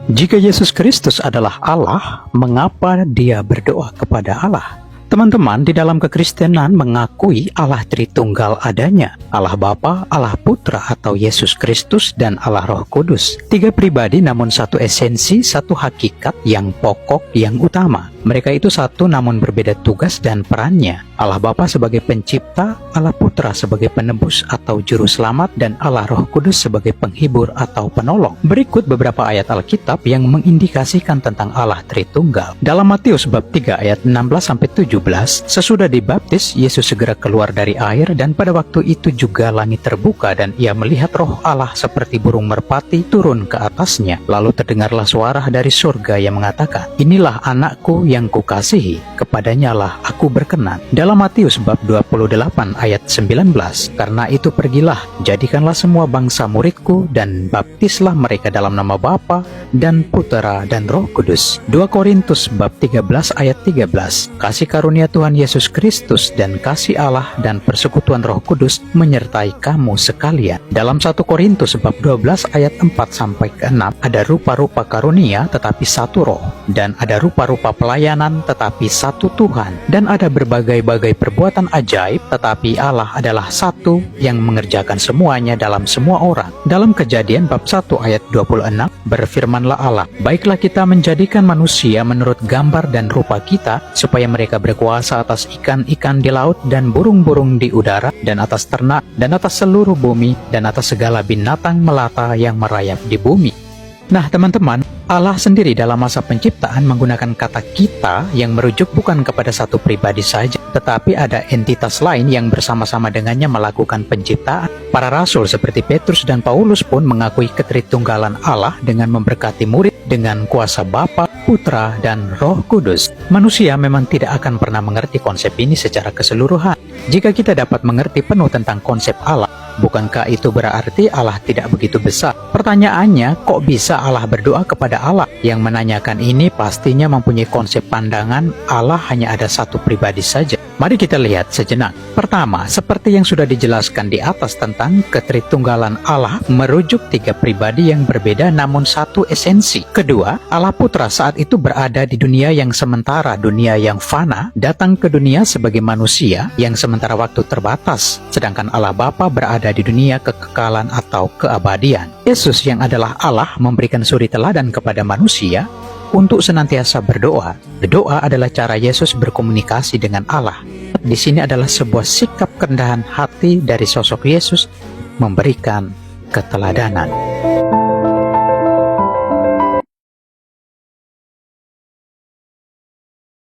Jika Yesus Kristus adalah Allah, mengapa dia berdoa kepada Allah? Teman-teman, di dalam kekristenan mengakui Allah Tritunggal adanya, Allah Bapa, Allah Putra atau Yesus Kristus, dan Allah Roh Kudus. Tiga pribadi namun satu esensi, satu hakikat yang pokok, yang utama. Mereka itu satu namun berbeda tugas dan perannya. Allah Bapa sebagai pencipta, Allah Putra sebagai penebus atau juru selamat, dan Allah Roh Kudus sebagai penghibur atau penolong. Berikut beberapa ayat Alkitab yang mengindikasikan tentang Allah Tritunggal. Dalam Matius bab 3 ayat 16-17, sesudah dibaptis, Yesus segera keluar dari air, dan pada waktu itu juga langit terbuka dan ia melihat Roh Allah seperti burung merpati turun ke atasnya. Lalu terdengarlah suara dari surga yang mengatakan, "Inilah anakku yang kukasihi, kepadanya lah aku berkenan." Dalam Matius bab 28 ayat 19, "Karena itu pergilah, jadikanlah semua bangsa muridku, dan baptislah mereka dalam nama Bapa dan Putera dan Roh Kudus." 2 Korintus bab 13 ayat 13, "Kasih karunia Tuhan Yesus Kristus dan kasih Allah dan persekutuan Roh Kudus menyertai kamu sekalian." Dalam 1 Korintus bab 12 ayat 4-6, "Ada rupa-rupa karunia tetapi satu roh, dan ada rupa-rupa pelayanan tetapi satu Tuhan, dan ada berbagai-bagai perbuatan ajaib, tetapi Allah adalah satu yang mengerjakan semuanya dalam semua orang." Dalam Kejadian bab 1 ayat 26, "Berfirmanlah Allah, baiklah kita menjadikan manusia menurut gambar dan rupa kita, supaya mereka berkuasa atas ikan-ikan di laut dan burung-burung di udara, dan atas ternak, dan atas seluruh bumi, dan atas segala binatang melata yang merayap di bumi." Nah teman-teman, Allah sendiri dalam masa penciptaan menggunakan kata kita yang merujuk bukan kepada satu pribadi saja, tetapi ada entitas lain yang bersama-sama dengannya melakukan penciptaan. Para rasul seperti Petrus dan Paulus pun mengakui ketritunggalan Allah dengan memberkati murid dengan kuasa Bapa, Putra, dan Roh Kudus. Manusia memang tidak akan pernah mengerti konsep ini secara keseluruhan. Jika kita dapat mengerti penuh tentang konsep Allah, bukankah itu berarti Allah tidak begitu besar? Pertanyaannya, kok bisa Allah berdoa kepada Allah? Yang menanyakan ini pastinya mempunyai konsep pandangan Allah hanya ada satu pribadi saja. Mari kita lihat sejenak. Pertama, seperti yang sudah dijelaskan di atas tentang ketritunggalan Allah merujuk tiga pribadi yang berbeda namun satu esensi. Kedua, Allah Putra saat itu berada di dunia yang sementara, dunia yang fana, datang ke dunia sebagai manusia yang sementara waktu terbatas. Sedangkan Allah Bapa berada di dunia kekekalan atau keabadian. Yesus yang adalah Allah memberikan suri teladan kepada manusia untuk senantiasa berdoa. Berdoa adalah cara Yesus berkomunikasi dengan Allah. Di sini adalah sebuah sikap kerendahan hati dari sosok Yesus memberikan keteladanan.